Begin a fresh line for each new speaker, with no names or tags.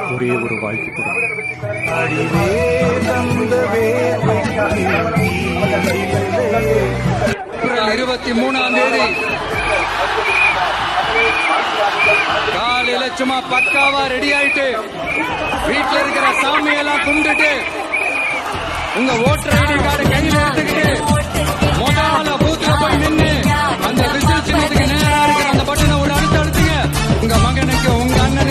ஒரே ஒரு வாய்ப்பு கூட.
23ஆம் தேதி காலையில சும்மா பக்காவா ரெடி ஆயிட்டு வீட்டுல இருக்கிற சாமியெல்லாம் கும்பிட்டுட்டு உங்க ஓட்டர் ஐடி கார்டு கையில எடுத்துக்கிட்டு முதல்ல பூத்துல போய் நின்று அந்த விசில் சின்னத்துக்கு நேரா இருக்கிற அந்த பட்டனை ஒரு அழுத்துங்க. உங்க மகனுக்கு உங்க அண்ணனுக்கு